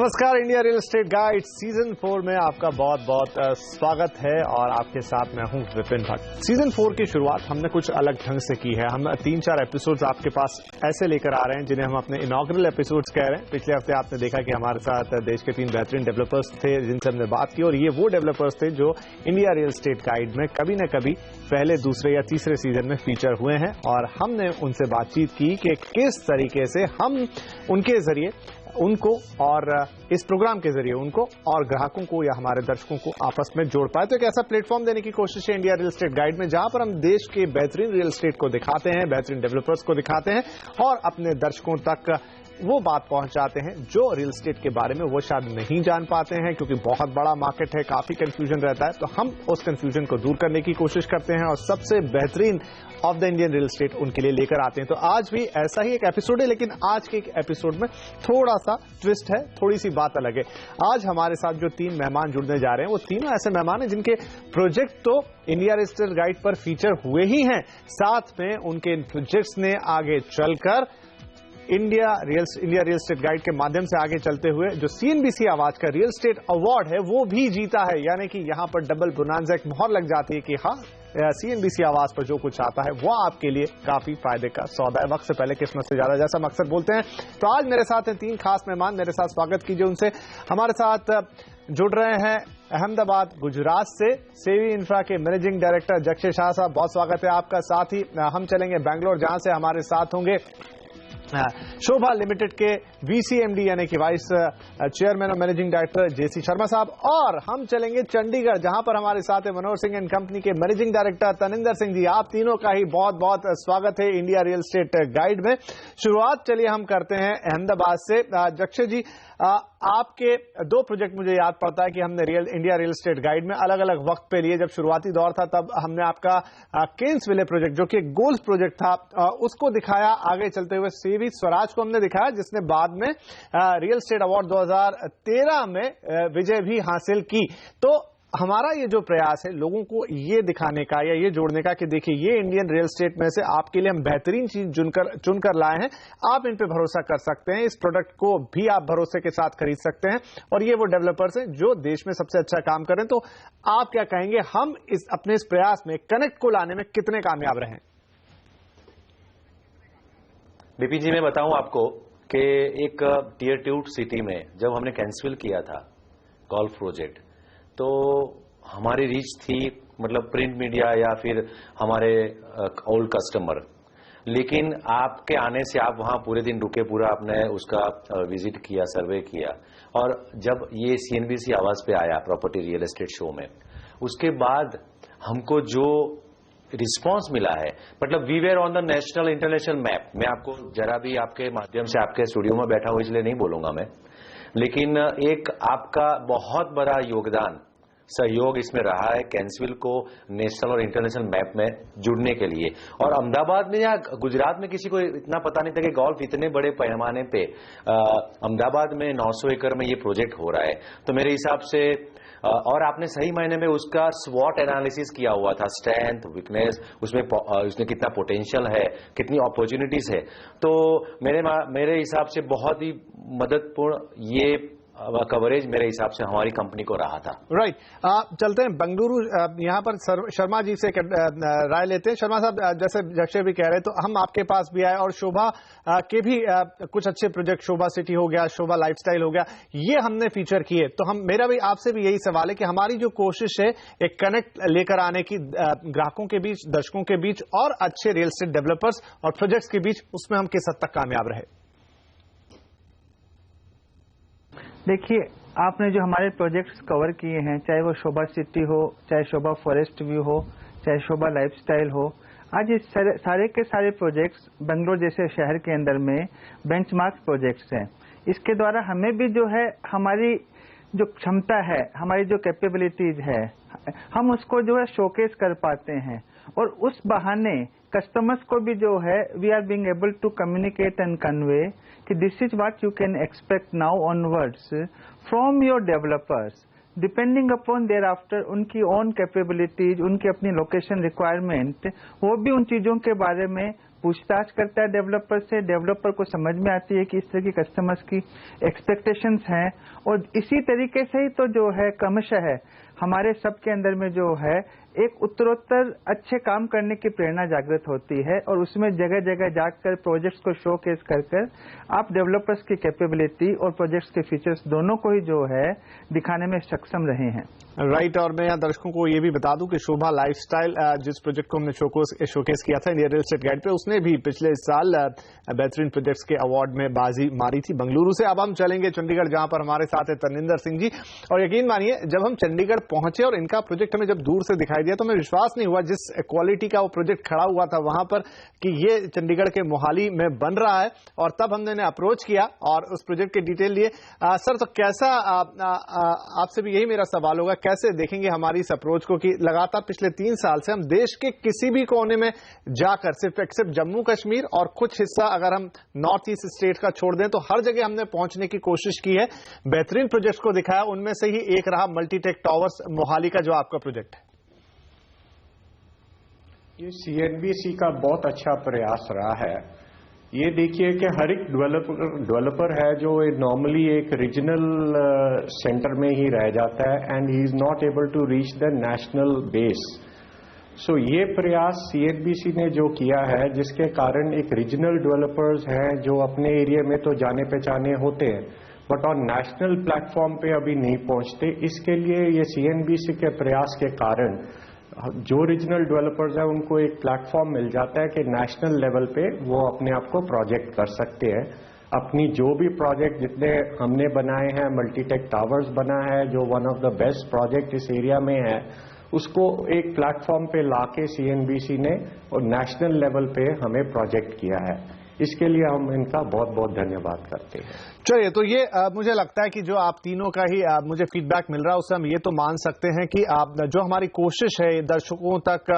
नमस्कार, India real estate guide season 4 में आपका बहुत बहुत स्वागत है और आपके साथ मैं हूं विपिन भट्ट। सीजन 4 की शुरुआत हमने कुछ अलग ढंग से की है। हम 3-4 एपिसोड्स आपके पास ऐसे लेकर आ रहे हैं जिन्हें हम अपने इनॉग्रल एपिसोड्स कह रहे हैं। पिछले हफ्ते आपने देखा कि हमारे साथ देश के 3 बेहतरीन डेवलपर्स थे जिनसे हमने बात की और ये वो डेवलपर्स थे जो इंडिया रियल एस्टेट गाइड में कभी न कभी पहले, दूसरे या तीसरे सीजन में फीचर हुए हैं और हमने उनसे बातचीत की कि किस तरीके से हम उनके जरिए उनको और इस प्रोग्राम के जरिए उनको और ग्राहकों को या हमारे दर्शकों को आपस में जोड़ पाए। तो एक ऐसा प्लेटफॉर्म देने की कोशिश है इंडिया रियल एस्टेट गाइड में, जहां पर हम देश के बेहतरीन रियल एस्टेट को दिखाते हैं, बेहतरीन डेवलपर्स को दिखाते हैं और अपने दर्शकों तक वो बात पहुंचाते हैं जो रियल एस्टेट के बारे में वो शायद नहीं जान पाते हैं, क्योंकि बहुत बड़ा मार्केट है, काफी कंफ्यूजन रहता है। तो हम उस कंफ्यूजन को दूर करने की कोशिश करते हैं और सबसे बेहतरीन of the Indian real estate उनके लिए लेकर आते हैं। तो आज भी ऐसा ही एक एपिसोड है, लेकिन आज के एक एपिसोड में थोड़ा सा ट्विस्ट है, थोड़ी सी बात अलग है। आज हमारे साथ जो 3 मेहमान जुड़ने जा रहे हैं वो तीनों ऐसे मेहमान हैं जिनके प्रोजेक्ट तो इंडिया रियल एस्टेट गाइड पर फीचर हुए ही हैं, साथ में उनके इन प्रोजेक्ट्स ने आगे चलकर इंडिया रियल एस्टेट गाइड के माध्यम से आगे चलते हुए जो सीएनबीसी आवाज का रियल एस्टेट अवार्ड है वो भी जीता है। यानी कि यहां पर डबल बोनांजा एक मोहर लग जाती है कि हाँ, सीएनबीसी आवाज पर जो कुछ आता है वो आपके लिए काफी फायदे का सौदा है। वक्त से पहले किस्मत से ज्यादा, जैसा हम अक्सर बोलते हैं। तो आज मेरे साथ हैं 3 खास मेहमान, मेरे साथ स्वागत कीजिए उनसे। हमारे साथ जुड़ रहे हैं अहमदाबाद गुजरात से सेवी इंफ्रा के मैनेजिंग डायरेक्टर जक्षे शाह साहब, बहुत स्वागत है आपका। साथ ही हम चलेंगे बैंगलोर, जहां से हमारे साथ होंगे शोभा लिमिटेड के वीसीएमडी यानी कि वाइस चेयरमैन और मैनेजिंग डायरेक्टर जेसी शर्मा साहब, और हम चलेंगे चंडीगढ़ जहां पर हमारे साथ है मनोहर सिंह एंड कंपनी के मैनेजिंग डायरेक्टर तनिंदर सिंह जी। आप तीनों का ही बहुत बहुत स्वागत है इंडिया रियल एस्टेट गाइड में। शुरुआत चलिए हम करते हैं अहमदाबाद से। जक्षे जी, आपके 2 प्रोजेक्ट मुझे याद पड़ता है कि हमने इंडिया रियल एस्टेट गाइड में अलग अलग वक्त पे लिए। जब शुरुआती दौर था तब हमने आपका केन्स विले प्रोजेक्ट जो कि एक गोल्फ प्रोजेक्ट था उसको दिखाया। आगे चलते हुए सीवी स्वराज को हमने दिखाया जिसने बाद में रियल एस्टेट अवार्ड 2013 में विजय भी हासिल की। तो हमारा ये जो प्रयास है लोगों को ये दिखाने का या ये जोड़ने का कि देखिए ये इंडियन रियल एस्टेट में से आपके लिए हम बेहतरीन चीज चुनकर लाए हैं, आप इन पे भरोसा कर सकते हैं, इस प्रोडक्ट को भी आप भरोसे के साथ खरीद सकते हैं और ये वो डेवलपर्स हैं जो देश में सबसे अच्छा काम कर रहे हैं। तो आप क्या कहेंगे, हम अपने इस प्रयास में कनेक्ट को लाने में कितने कामयाब रहे? बीपी जी, मैं बताऊं आपको कि एक टियर 2 सिटी में जब हमने कैंसिल किया था गोल्फ प्रोजेक्ट, तो हमारी रीच थी मतलब प्रिंट मीडिया या फिर हमारे ओल्ड कस्टमर। लेकिन आपके आने से आप वहां पूरे दिन रुके, पूरा आपने उसका विजिट किया, सर्वे किया, और जब ये सीएनबीसी आवाज पे आया प्रॉपर्टी रियल एस्टेट शो में, उसके बाद हमको जो रिस्पांस मिला है, मतलब we were on the national international map. मैं आपको जरा भी आपके माध्यम से आपके स्टूडियो में बैठा हूं इसलिए नहीं बोलूंगा मैं, लेकिन एक आपका बहुत बड़ा योगदान, सहयोग इसमें रहा है कैंसविल को नेशनल और इंटरनेशनल मैप में जुड़ने के लिए। और अहमदाबाद में या गुजरात में किसी को इतना पता नहीं था कि गोल्फ इतने बड़े पैमाने पे अहमदाबाद में 900 एकड़ में ये प्रोजेक्ट हो रहा है। तो मेरे हिसाब से और आपने सही मायने में उसका स्वॉट एनालिसिस किया हुआ था, स्ट्रेंथ, वीकनेस, उसमें कितना पोटेंशियल है, कितनी अपॉर्चुनिटीज है। तो मेरे हिसाब से बहुत ही मददपूर्ण ये कवरेज मेरे हिसाब से हमारी कंपनी को रहा था। राइट। चलते हैं बेंगलुरु, यहाँ पर शर्मा जी से राय लेते हैं। शर्मा साहब, जैसे जक्षे भी कह रहे तो हम आपके पास भी आए और शोभा के भी कुछ अच्छे प्रोजेक्ट, शोभा सिटी हो गया, शोभा लाइफस्टाइल हो गया, ये हमने फीचर किए। तो मेरा भी आपसे भी यही सवाल है कि हमारी जो कोशिश है एक कनेक्ट लेकर आने की ग्राहकों के बीच, दर्शकों के बीच और अच्छे रियल एस्टेट डेवलपर्स और प्रोजेक्ट्स के बीच, उसमें हम किस हद तक कामयाब रहे? देखिए, आपने जो हमारे प्रोजेक्ट्स कवर किए हैं, चाहे वो शोभा सिटी हो, चाहे शोभा फॉरेस्ट व्यू हो, चाहे शोभा लाइफस्टाइल हो, आज ये सारे के सारे प्रोजेक्ट्स बेंगलोर जैसे शहर के अंदर में बेंचमार्क प्रोजेक्ट्स हैं। इसके द्वारा हमें भी जो है हमारी जो क्षमता है, हमारी जो कैपेबिलिटीज है, हम उसको जो है शोकेस कर पाते हैं और उस बहाने कस्टमर्स को भी जो है we are being able to communicate and convey कि this is what you can expect now onwards from your developers. Depending upon their after उनकी ओन कैपेबिलिटीज, उनकी अपनी लोकेशन रिक्वायरमेंट, वो भी उन चीजों के बारे में पूछताछ करता है डेवलपर से। डेवलपर को समझ में आती है कि इस तरह की कस्टमर्स की एक्सपेक्टेशंस हैं, और इसी तरीके से ही तो जो है क्रमशः है हमारे सबके अंदर में जो है एक उत्तरोत्तर अच्छे काम करने की प्रेरणा जागृत होती है, और उसमें जगह जगह जाकर प्रोजेक्ट्स को शोकेस कर आप डेवलपर्स की कैपेबिलिटी और प्रोजेक्ट्स के फीचर्स दोनों को ही जो है दिखाने में सक्षम रहे हैं। राइट और मैं यहाँ दर्शकों को ये भी बता दूं कि शोभा लाइफस्टाइल जिस प्रोजेक्ट को हमने शोकेस किया था इंडिया रियल एस्टेट गाइड पे, उसने भी पिछले साल बेहतरीन प्रोजेक्ट्स के अवार्ड में बाजी मारी थी बेंगलुरु से। अब हम चलेंगे चंडीगढ़, जहां पर हमारे साथ है तनिंदर सिंह जी। और यकीन मानिए जब हम चंडीगढ़ पहुंचे और इनका प्रोजेक्ट हमें जब दूर से दिखाई दिया तो हमें विश्वास नहीं हुआ जिस क्वालिटी का वो प्रोजेक्ट खड़ा हुआ था वहां पर कि ये चंडीगढ़ के मोहाली में बन रहा है। और तब हमने इन्हें अप्रोच किया और उस प्रोजेक्ट के डिटेल लिए। सर तो कैसा, आपसे भी यही मेरा सवाल होगा, कैसे देखेंगे हमारी इस अप्रोच को कि लगातार पिछले 3 साल से हम देश के किसी भी कोने में जाकर, सिर्फ एक्सेप्ट जम्मू कश्मीर और कुछ हिस्सा अगर हम नॉर्थ ईस्ट स्टेट का छोड़ दें, तो हर जगह हमने पहुंचने की कोशिश की है, बेहतरीन प्रोजेक्ट को दिखाया। उनमें से ही एक रहा मल्टीटेक टावर्स मोहाली का जो आपका प्रोजेक्ट है। ये सीएनबीसी का बहुत अच्छा प्रयास रहा है। ये देखिए कि हर एक डेवलपर है जो नॉर्मली एक रीजनल सेंटर में ही रह जाता है and he is not able to reach the national base. So ये प्रयास सीएनबीसी ने जो किया है, जिसके कारण एक रीजनल डेवलपर्स हैं जो अपने एरिया में तो जाने पहचाने होते हैं बट ऑन नेशनल प्लेटफॉर्म पे अभी नहीं पहुंचते। इसके लिए ये सीएनबीसी के प्रयास के कारण जो रीजनल डेवलपर्स हैं उनको एक प्लेटफॉर्म मिल जाता है कि नेशनल लेवल पे वो अपने आप को प्रोजेक्ट कर सकते हैं। अपनी जो भी प्रोजेक्ट जितने हमने बनाए हैं, मल्टीटेक टावर्स बना है जो one of the best project इस एरिया में है, उसको एक प्लेटफॉर्म पे लाके सीएनबीसी ने और नेशनल लेवल पे हमें प्रोजेक्ट किया है। इसके लिए हम इनका बहुत बहुत धन्यवाद करते हैं। चलिए, तो ये मुझे लगता है कि जो आप तीनों का ही मुझे फीडबैक मिल रहा है उससे हम ये तो मान सकते हैं कि जो हमारी कोशिश है दर्शकों तक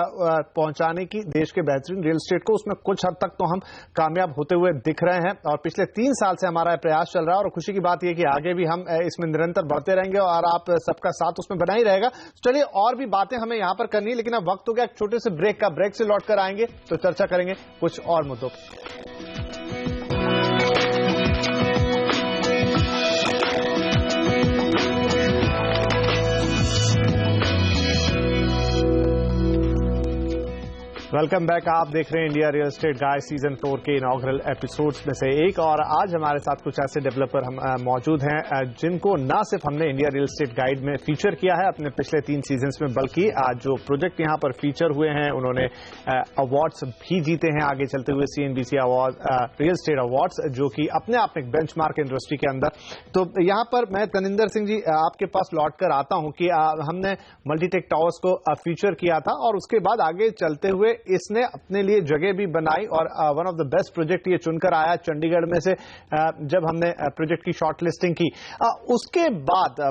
पहुंचाने की देश के बेहतरीन रियल एस्टेट को, उसमें कुछ हद तक तो हम कामयाब होते हुए दिख रहे हैं। और पिछले 3 साल से हमारा प्रयास चल रहा है और खुशी की बात यह कि आगे भी हम इसमें निरंतर बढ़ते रहेंगे और आप सबका साथ उसमें बना ही रहेगा। चलिए, और भी बातें हमें यहाँ पर करनी है, लेकिन अब वक्त हो गया एक छोटे से ब्रेक का। ब्रेक से लौट कर आएंगे तो चर्चा करेंगे कुछ और मुद्दों पर। Welcome back. आप देख रहे हैं India real estate guide season 4 के इनॉग्रल एपिसोड्स में से एक। और आज हमारे साथ कुछ ऐसे डेवलपर हम मौजूद हैं जिनको ना सिर्फ हमने इंडिया रियल एस्टेट गाइड में फीचर किया है अपने पिछले 3 सीजन्स में, बल्कि आज जो प्रोजेक्ट यहां पर फीचर हुए हैं उन्होंने अवार्ड्स भी जीते हैं आगे चलते हुए, CNBC award, real estate awards, जो कि अपने आप में एक बेंचमार्क इंडस्ट्री के अंदर। तो यहां पर मैं तनिंदर सिंह जी आपके पास लौट कर आता हूं कि हमने मल्टीटेक टावर्स को फीचर किया था और उसके बाद आगे चलते हुए इसने अपने लिए जगह भी बनाई और one of the best project ये चुनकर आया चंडीगढ़ में से जब हमने प्रोजेक्ट की शॉर्ट लिस्टिंग की। उसके बाद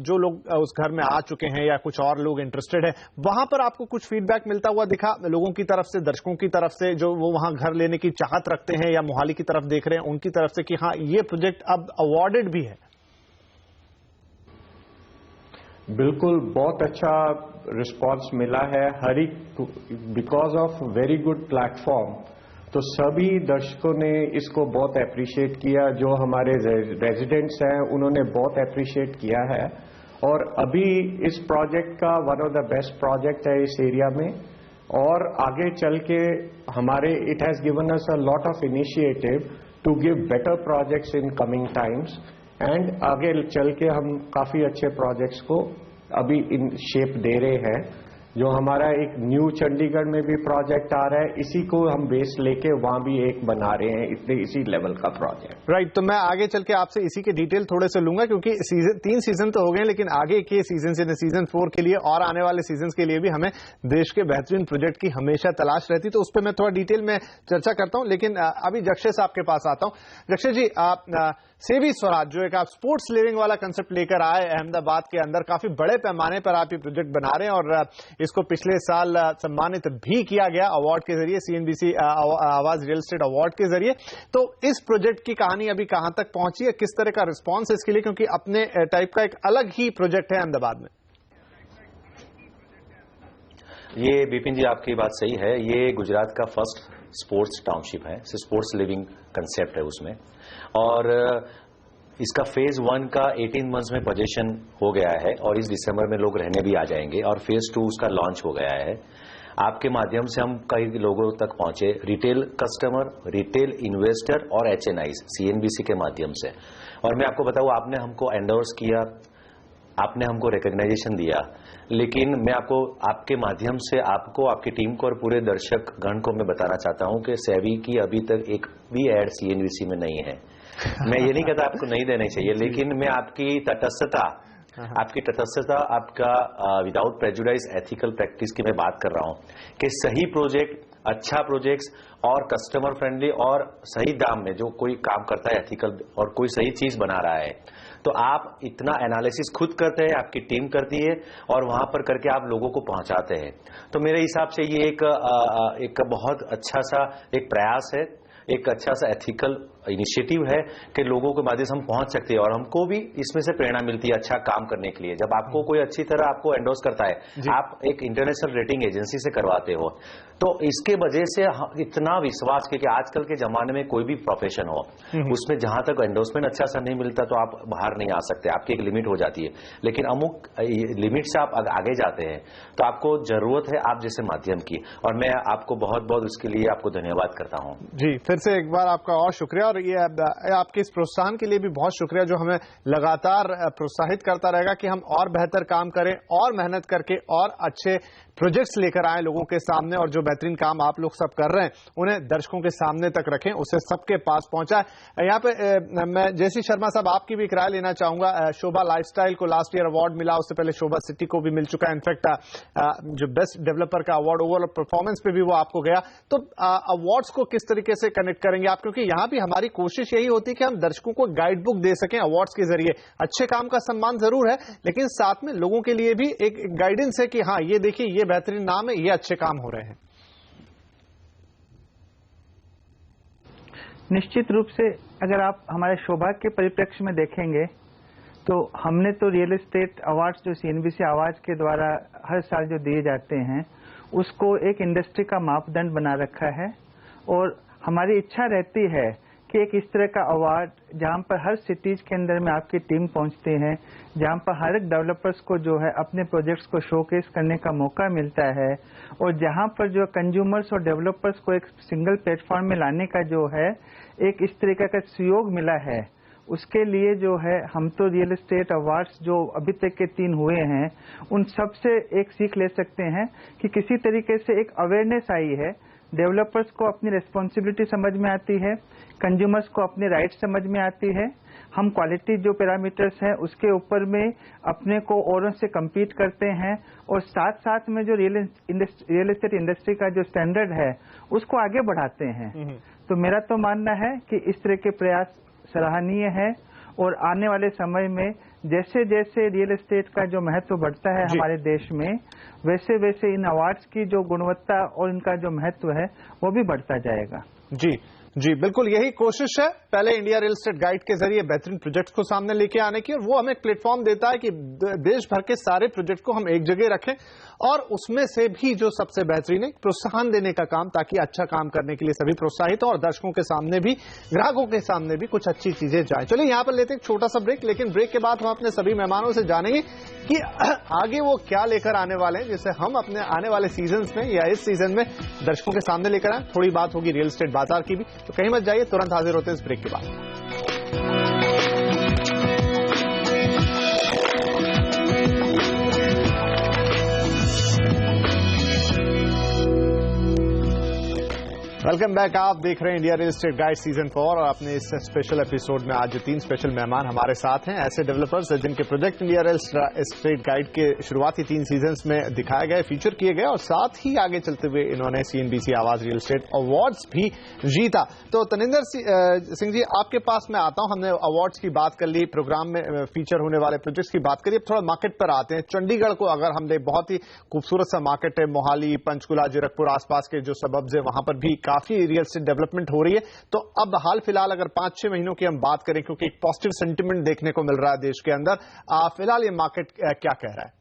जो लोग उस घर में आ चुके हैं या कुछ और लोग इंटरेस्टेड है, वहां पर आपको कुछ फीडबैक मिलता हुआ दिखा लोगों की तरफ से, दर्शकों की तरफ से, जो वो वहां घर लेने की चाहत रखते हैं या मोहाली की तरफ देख रहे हैं उनकी तरफ से कि हाँ ये प्रोजेक्ट अब अवार्डेड भी है? बिल्कुल, बहुत अच्छा रिस्पांस मिला है हर एक, because of very good platform. तो सभी दर्शकों ने इसको बहुत अप्रिशिएट किया, जो हमारे रेजिडेंट्स हैं उन्होंने बहुत अप्रिशिएट किया है। और अभी इस प्रोजेक्ट का one of the best project है इस एरिया में, और आगे चल के हमारे it has given us a lot of initiative to give better projects in coming times. And आगे चल के हम काफी अच्छे प्रोजेक्ट्स को अभी इन शेप दे रहे हैं। जो हमारा एक न्यू चंडीगढ़ में भी प्रोजेक्ट आ रहा है, इसी को हम बेस लेके वहां भी एक बना रहे हैं, इसी लेवल का प्रोजेक्ट। राइट, तो मैं आगे चल के आपसे इसी के डिटेल थोड़े से लूंगा, क्योंकि 3 सीजन तो हो गए, लेकिन आगे के सीजन 4 के लिए और आने वाले सीजन के लिए भी हमें देश के बेहतरीन प्रोजेक्ट की हमेशा तलाश रहती, तो उस पर मैं थोड़ा डिटेल में चर्चा करता हूं। लेकिन अभी जक्षे साहब के पास आता हूं। जक्षे जी, आप सेवी स्वराज, जो एक आप स्पोर्ट्स लिविंग वाला कंसेप्ट लेकर आए अहमदाबाद के अंदर। काफी बड़े पैमाने पर आप ये प्रोजेक्ट बना रहे हैं और इसको पिछले साल सम्मानित भी किया गया अवार्ड के जरिए, CNBC आवाज रियल एस्टेट अवार्ड के जरिए। तो इस प्रोजेक्ट की कहानी अभी कहां तक पहुंची है, किस तरह का रिस्पॉन्स इसके लिए, क्योंकि अपने टाइप का एक अलग ही प्रोजेक्ट है अहमदाबाद में। ये बिपिन जी आपकी बात सही है, ये गुजरात का फर्स्ट स्पोर्ट्स टाउनशिप है, स्पोर्ट्स लिविंग कंसेप्ट है उसमें। और इसका फेज 1 का 18 मंथ्स में पोजीशन हो गया है और इस दिसंबर में लोग रहने भी आ जाएंगे और फेज 2 उसका लॉन्च हो गया है। आपके माध्यम से हम कई लोगों तक पहुंचे, रिटेल कस्टमर, रिटेल इन्वेस्टर और HNIs CNBC के माध्यम से। और मैं आपको बताऊं, आपने हमको एंडोर्स किया, आपने हमको रिकॉग्नाइजेशन दिया, लेकिन मैं आपको आपके माध्यम से आपको, आपकी टीम को और पूरे दर्शक गण को मैं बताना चाहता हूं कि सेवी की अभी तक एक भी एड CNBC में नहीं है। मैं ये नहीं कहता आपको नहीं देनी चाहिए, लेकिन मैं आपकी तटस्थता, आपका विदाउट प्रेजुडाइज एथिकल प्रैक्टिस की मैं बात कर रहा हूं कि सही प्रोजेक्ट, अच्छा प्रोजेक्ट्स और कस्टमर फ्रेंडली और सही दाम में जो कोई काम करता है एथिकल और कोई सही चीज बना रहा है, तो आप इतना एनालिसिस खुद करते हैं, आपकी टीम करती है और वहां पर करके आप लोगों को पहुंचाते हैं। तो मेरे हिसाब से ये एक बहुत अच्छा सा एक प्रयास है, एक अच्छा सा एथिकल इनिशिएटिव है कि लोगों के माध्यम से हम पहुंच सकते हैं और हमको भी इसमें से प्रेरणा मिलती है अच्छा काम करने के लिए। जब आपको कोई अच्छी तरह आपको एंडोर्स करता है, आप एक इंटरनेशनल रेटिंग एजेंसी से करवाते हो, तो इसके वजह से इतना विश्वास कि आजकल के जमाने में कोई भी प्रोफेशन हो उसमें जहां तक एंडोर्समेंट अच्छा सा नहीं मिलता तो आप बाहर नहीं आ सकते, आपकी एक लिमिट हो जाती है। लेकिन अमुक लिमिट से आप आगे जाते हैं तो आपको जरूरत है आप जैसे माध्यम की, और मैं आपको बहुत बहुत उसके लिए आपको धन्यवाद करता हूं। जी, फिर से एक बार आपका और शुक्रिया, और ये आपके इस प्रोत्साहन के लिए भी बहुत शुक्रिया जो हमें लगातार प्रोत्साहित करता रहेगा कि हम और बेहतर काम करें और मेहनत करके और अच्छे प्रोजेक्ट्स लेकर आए लोगों के सामने, और जो बेहतरीन काम आप लोग सब कर रहे हैं उन्हें दर्शकों के सामने तक रखें, उसे सबके पास पहुंचाएं। यहाँ पे मैं जयसी शर्मा साहब आपकी भी एक राय लेना चाहूंगा। शोभा लाइफस्टाइल को लास्ट ईयर अवार्ड मिला, उससे पहले शोभा सिटी को भी मिल चुका है, इनफैक्ट जो बेस्ट डेवलपर का अवार्ड ओवरऑल परफॉर्मेंस पे भी वो आपको गया। तो अवार्ड्स को किस तरीके से कनेक्ट करेंगे आप, क्योंकि यहाँ भी हमारी कोशिश यही होती है कि हम दर्शकों को गाइड बुक दे सकें अवार्ड्स के जरिए। अच्छे काम का सम्मान जरूर है, लेकिन साथ में लोगों के लिए भी एक गाइडेंस है कि हाँ ये देखिए ये बेहतरीन नाम है, ये अच्छे काम हो रहे हैं। निश्चित रूप से अगर आप हमारे शोभा के परिप्रेक्ष्य में देखेंगे तो हमने तो रियल एस्टेट अवार्ड्स जो CNBC आवाज के द्वारा हर साल जो दिए जाते हैं उसको एक इंडस्ट्री का मापदंड बना रखा है, और हमारी इच्छा रहती है कि एक इस तरह का अवार्ड जहां पर हर सिटीज के अंदर में आपकी टीम पहुंचती है, जहां पर हर एक डेवलपर्स को जो है अपने प्रोजेक्ट्स को शोकेस करने का मौका मिलता है, और जहां पर जो कंज्यूमर्स और डेवलपर्स को एक सिंगल प्लेटफॉर्म में लाने का जो है एक इस तरीके का सहयोग मिला है, उसके लिए जो है हम तो रियल एस्टेट अवार्ड्स जो अभी तक के 3 हुए हैं उन सब से एक सीख ले सकते हैं कि किसी तरीके से एक अवेयरनेस आई है, डेवलपर्स को अपनी रिस्पॉन्सिबिलिटी समझ में आती है, कंज्यूमर्स को अपने राइट समझ में आती है, हम क्वालिटी जो पैरामीटर्स हैं उसके ऊपर में अपने को औरों से compete करते हैं, और साथ साथ में जो रियल एस्टेट इंडस्ट्री का जो स्टैंडर्ड है उसको आगे बढ़ाते हैं। तो मेरा तो मानना है कि इस तरह के प्रयास सराहनीय है, और आने वाले समय में जैसे जैसे रियल एस्टेट का जो महत्व बढ़ता है हमारे देश में, वैसे वैसे इन अवार्ड्स की जो गुणवत्ता और इनका जो महत्व है वो भी बढ़ता जाएगा। जी बिल्कुल, यही कोशिश है पहले इंडिया रियल एस्टेट गाइड के जरिए बेहतरीन प्रोजेक्ट्स को सामने लेके आने की, और वो हमें एक प्लेटफॉर्म देता है कि देश भर के सारे प्रोजेक्ट को हम एक जगह रखें और उसमें से भी जो सबसे बेहतरीन है प्रोत्साहन देने का काम, ताकि अच्छा काम करने के लिए सभी प्रोत्साहित हो और दर्शकों के सामने भी, ग्राहकों के सामने भी कुछ अच्छी चीजें जाए। चलिए यहाँ पर लेते हैं एक छोटा सा ब्रेक, लेकिन ब्रेक के बाद हम अपने सभी मेहमानों से जानेंगे कि आगे वो क्या लेकर आने वाले हैं, जिसे हम अपने आने वाले सीजन में या इस सीजन में दर्शकों के सामने लेकर आए। थोड़ी बात होगी रियल एस्टेट बाजार की भी, तो कहीं मत जाइए, तुरंत हाजिर होते हैं इस ब्रेक के बाद। Welcome back. आप देख रहे हैं India real estate guide season 4 और अपने इस स्पेशल एपिसोड में आज 3 स्पेशल मेहमान हमारे साथ हैं, ऐसे डेवलपर्स जिनके project India real estate guide के शुरुआती 3 सीजन्स में दिखाए गए, फीचर किए गए और साथ ही आगे चलते हुए इन्होंने CNBC आवाज रियल एस्टेट अवार्ड्स भी जीता। तो तनिंदर सिंह जी, आपके पास मैं आता हूं। हमने अवार्ड्स की बात कर ली, प्रोग्राम में फीचर होने वाले प्रोजेक्ट्स की बात करिए। थोड़ा मार्केट पर आते हैं। चंडीगढ़ को अगर हम देख, बहुत ही खूबसूरत सा मार्केट है। मोहाली, पंचकुला, जीरकपुर आसपास के जो सबब्स है वहां पर भी काफी रियल एस्टेट डेवलपमेंट हो रही है। तो अब हाल फिलहाल अगर 5-6 महीनों की हम बात करें, क्योंकि एक पॉजिटिव सेंटिमेंट देखने को मिल रहा है देश के अंदर, फिलहाल ये मार्केट क्या कह रहा है?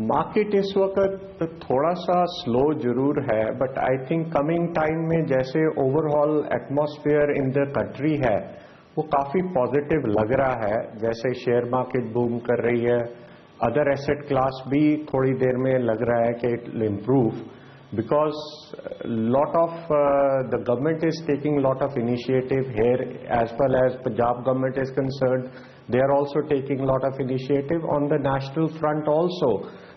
मार्केट इस वक्त थोड़ा सा स्लो जरूर है, but I think coming time में जैसे overall atmosphere in the country है वो काफी पॉजिटिव लग रहा है। जैसे शेयर मार्केट बूम कर रही है, अदर एसेट क्लास भी थोड़ी देर में लग रहा है कि it will improve, because lot of the government is taking lot of initiative here, as well as Punjab government is concerned. They are also taking lot of initiative on the national front also.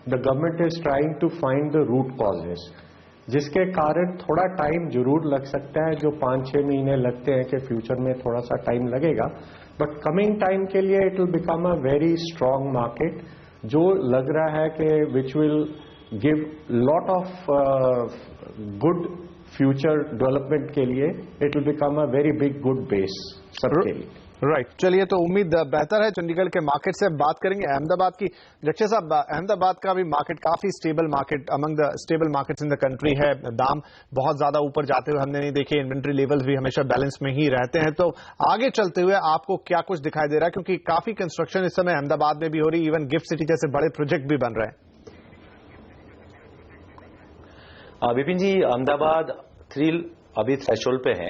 The government is trying to find the root causes, जिसके कारण थोड़ा time जरूर लग सकता है। जो 5-6 महीने लगते हैं कि फ्यूचर में थोड़ा सा टाइम लगेगा, बट कमिंग टाइम के लिए it will become a very strong market, जो लग रहा है कि which will give lot of good future development के लिए it will become a very big good base सबके लिए। राइट, चलिए, तो उम्मीद बेहतर है। चंडीगढ़ के मार्केट से बात करेंगे अहमदाबाद की। जक्षे साहब, अहमदाबाद का भी मार्केट काफी stable market, among the stable markets in the country है। दाम बहुत ज्यादा ऊपर जाते हुए हमने नहीं देखे, इन्वेंट्री लेवल्स भी हमेशा बैलेंस में ही रहते हैं। तो आगे चलते हुए आपको क्या कुछ दिखाई दे रहा है, क्योंकि काफी कंस्ट्रक्शन इस समय अहमदाबाद में भी हो रही, इवन गिफ्ट सिटी जैसे बड़े प्रोजेक्ट भी बन रहे हैं। विपिन जी, अहमदाबाद थ्रिल अभी थ्रेशोल्ड पे है।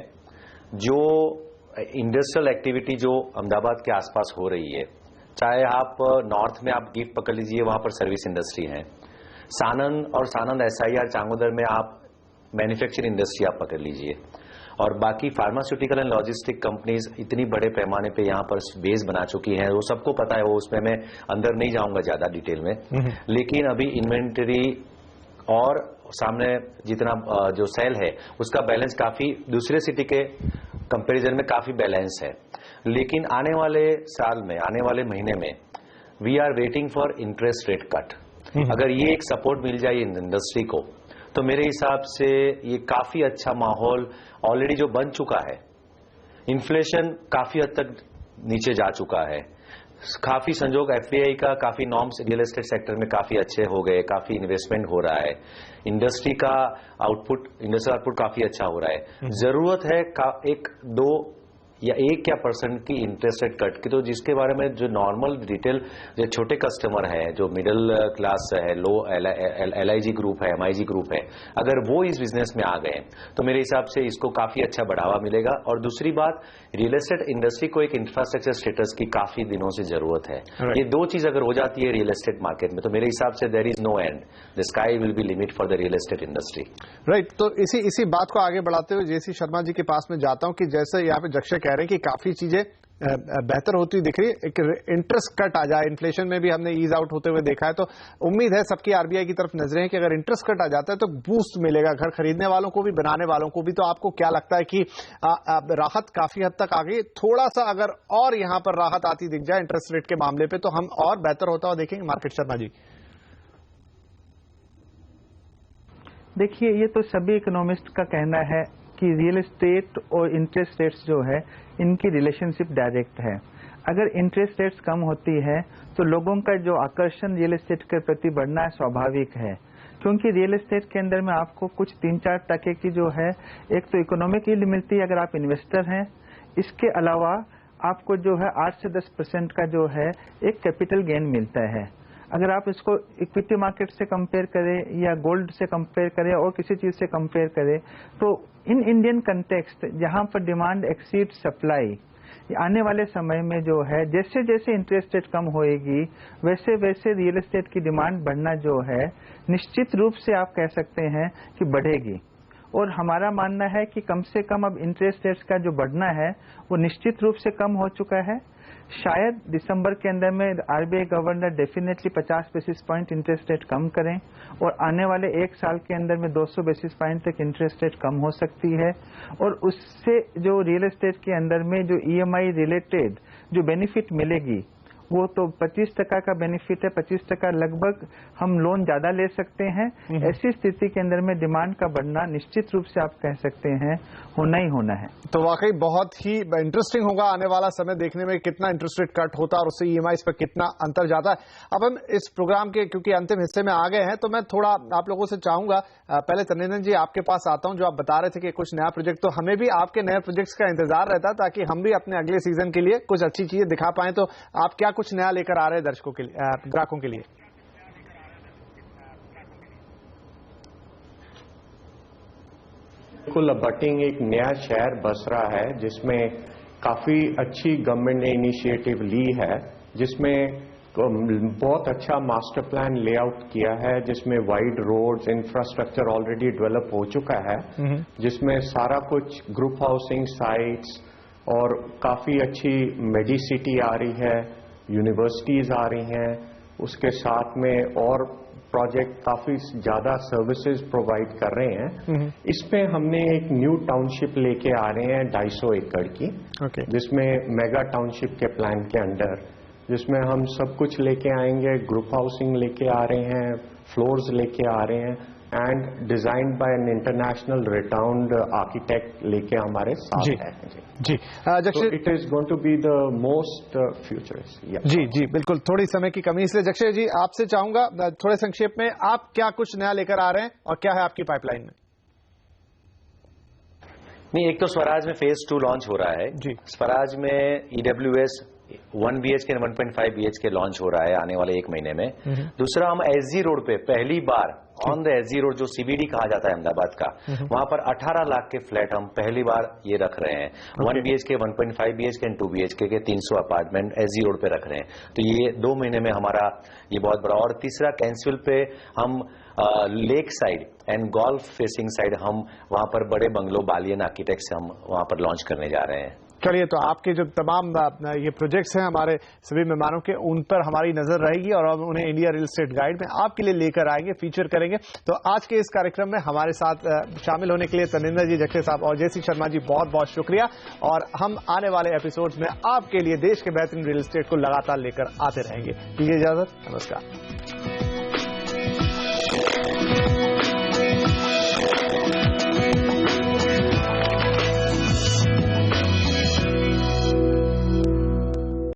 जो इंडस्ट्रियल एक्टिविटी जो अहमदाबाद के आसपास हो रही है, चाहे आप नॉर्थ में आप गिफ्ट पकड़ लीजिए, वहां पर सर्विस इंडस्ट्री है। सानंद और सानंद SIR चांगोदर में आप मैन्युफैक्चरिंग इंडस्ट्री आप पकड़ लीजिए, और बाकी फार्मास्यूटिकल एंड लॉजिस्टिक कंपनीज इतनी बड़े पैमाने पे यहाँ पर बेस बना चुकी हैं, वो सबको पता है। वो उसमें मैं अंदर नहीं जाऊंगा ज्यादा डिटेल में, लेकिन अभी इन्वेंटरी और सामने जितना जो सेल है उसका बैलेंस काफी दूसरे सिटी के कंपैरिजन में काफी बैलेंस है। लेकिन आने वाले साल में, आने वाले महीने में we are waiting for interest rate cut. अगर ये एक सपोर्ट मिल जाए इंडस्ट्री को, तो मेरे हिसाब से ये काफी अच्छा माहौल ऑलरेडी जो बन चुका है। इन्फ्लेशन काफी हद तक नीचे जा चुका है, काफी संजोग FDI का काफी नॉर्म्स रियल एस्टेट सेक्टर में काफी अच्छे हो गए, काफी इन्वेस्टमेंट हो रहा है, इंडस्ट्री का आउटपुट, इंडस्ट्रियल आउटपुट काफी अच्छा हो रहा है। जरूरत है 1-2 या 1% की इंटरेस्ट रेट कट की, तो जिसके बारे में जो नॉर्मल रिटेल जो छोटे कस्टमर है, जो मिडिल क्लास है, लो LIG ग्रुप है, MIG ग्रुप है, अगर वो इस बिजनेस में आ गए तो मेरे हिसाब से इसको काफी अच्छा बढ़ावा मिलेगा। और दूसरी बात, रियल एस्टेट इंडस्ट्री को एक इंफ्रास्ट्रक्चर स्टेटस की काफी दिनों से जरूरत है। ये 2 चीज अगर हो जाती है रियल एस्टेट मार्केट में, तो मेरे हिसाब से there is no end, the sky will be limit for the real estate industry. Right, तो इसी बात को आगे बढ़ाते हुए JC शर्मा जी के पास में जाता हूं कि जैसे यहाँ पे जक्षे कह रहे हैं कि काफी चीजें बेहतर होती दिख रही है, एक इंटरेस्ट कट आ जाए, इन्फ्लेशन में भी हमने ईज आउट होते हुए देखा है, तो उम्मीद है सबकी RBI की तरफ नजरें हैं कि अगर इंटरेस्ट कट आ जाता है तो बूस्ट मिलेगा घर खरीदने वालों को भी, बनाने वालों को भी। तो आपको क्या लगता है कि राहत काफी हद तक आ गई? थोड़ा सा अगर और यहां पर राहत आती दिख जाए इंटरेस्ट रेट के मामले पे, तो हम और बेहतर होता हुआ देखेंगे मार्केट। शर्मा जी, देखिए, ये तो सभी इकोनॉमिस्ट का कहना है कि रियल एस्टेट और इंटरेस्ट रेट्स जो है इनकी रिलेशनशिप डायरेक्ट है। अगर इंटरेस्ट रेट्स कम होती है तो लोगों का जो आकर्षण रियल एस्टेट के प्रति बढ़ना स्वाभाविक है, क्योंकि रियल एस्टेट के अंदर में आपको कुछ 3-4% की जो है एक तो इकोनॉमिक यील्ड मिलती है अगर आप इन्वेस्टर हैं। इसके अलावा आपको जो है 8 से 10% का जो है एक कैपिटल गेन मिलता है। अगर आप इसको इक्विटी मार्केट से कंपेयर करें या गोल्ड से कंपेयर करें और किसी चीज से कंपेयर करें, तो इन इंडियन कंटेक्स्ट जहां पर डिमांड एक्सीड सप्लाई, आने वाले समय में जो है जैसे जैसे इंटरेस्ट रेट कम होएगी वैसे वैसे रियल एस्टेट की डिमांड बढ़ना जो है निश्चित रूप से आप कह सकते हैं कि बढ़ेगी। और हमारा मानना है कि कम से कम अब इंटरेस्ट रेट्स का जो बढ़ना है वो निश्चित रूप से कम हो चुका है। शायद दिसंबर के अंदर में RBI governor definitely 50 basis point interest rate कम करें और आने वाले एक साल के अंदर में 200 बेसिस पॉइंट तक इंटरेस्ट रेट कम हो सकती है। और उससे जो रियल एस्टेट के अंदर में जो ईएमआई रिलेटेड जो बेनिफिट मिलेगी वो तो 25% का बेनिफिट है, 25% लगभग हम लोन ज्यादा ले सकते हैं। ऐसी स्थिति के अंदर में डिमांड का बढ़ना निश्चित रूप से आप कह सकते हैं होना ही होना है। तो वाकई बहुत ही इंटरेस्टिंग होगा आने वाला समय देखने में कितना इंटरेस्ट रेट कट होता है और उससे ईएमआई पर कितना अंतर जाता है। अब हम इस प्रोग्राम के क्योंकि अंतिम हिस्से में आ गए हैं तो मैं थोड़ा आप लोगों से चाहूंगा, पहले तनिंदर जी आपके पास आता हूं, जो आप बता रहे थे कि कुछ नया प्रोजेक्ट, तो हमें भी आपके नए प्रोजेक्ट्स का इंतजार रहता ताकि हम भी अपने अगले सीजन के लिए कुछ अच्छी चीजें दिखा पाएं। तो आप क्या कुछ नया लेकर आ रहे हैं दर्शकों के लिए, ग्राहकों के लिए? बिल्कुल अबटिंग एक नया शहर बस रहा है जिसमें काफी अच्छी गवर्नमेंट ने इनिशिएटिव ली है, जिसमें बहुत अच्छा मास्टर प्लान लेआउट किया है, जिसमें wide roads infrastructure already develop हो चुका है, जिसमें सारा कुछ ग्रुप हाउसिंग साइट्स और काफी अच्छी मेडिसिटी आ रही है, यूनिवर्सिटीज आ रही हैं, उसके साथ में और प्रोजेक्ट काफी ज्यादा सर्विसेज प्रोवाइड कर रहे हैं। इसमें हमने एक न्यू टाउनशिप लेके आ रहे हैं 250 एकड़ की, जिसमें मेगा टाउनशिप के प्लान के अंडर, जिसमें हम सब कुछ लेके आएंगे, ग्रुप हाउसिंग लेके आ रहे हैं, फ्लोर्स लेके आ रहे हैं and designed by an international renowned architect लेके हमारे साथ हैं। जी it is going to be the most futurist. जी बिल्कुल, थोड़ी समय की कमी, इसलिए जक्षय जी आपसे चाहूंगा थोड़े संक्षेप में आप क्या कुछ नया लेकर आ रहे हैं और क्या है आपकी पाइपलाइन में? नहीं, एक तो स्वराज में फेज 2 लॉन्च हो रहा है जी। स्वराज में ईडब्ल्यूएस 1 BHK और 1.5 BHK लॉन्च हो रहा है आने वाले 1 महीने में। दूसरा, हम एसजी रोड पे पहली बार ऑन द एसजी रोड, जो सीबीडी कहा जाता है अहमदाबाद का, वहां पर 18 लाख के फ्लैट हम पहली बार ये रख रहे हैं। 1 BHK, 1.5 BHK एंड 2 BHK के 300 अपार्टमेंट एसजी रोड पे रख रहे हैं। तो ये 2 महीने में हमारा ये बहुत बड़ा। और तीसरा, कैंसविल पे हम lake side and golf facing side हम वहां पर बड़े बंगलो बालियन आर्किटेक्ट से हम वहां पर लॉन्च करने जा रहे हैं। चलिए, तो आपके जो तमाम ये प्रोजेक्ट्स हैं हमारे सभी मेहमानों के, उन पर हमारी नजर रहेगी और अब उन्हें इंडिया रियल एस्टेट गाइड में आपके लिए लेकर आएंगे, फीचर करेंगे। तो आज के इस कार्यक्रम में हमारे साथ शामिल होने के लिए तनिंदर जी, जक्षय साहब और जयसी शर्मा जी बहुत बहुत शुक्रिया। और हम आने वाले एपिसोड्स में आपके लिए देश के बेहतरीन रियल एस्टेट को लगातार लेकर आते रहेंगे। दीजिए इजाजत, नमस्कार।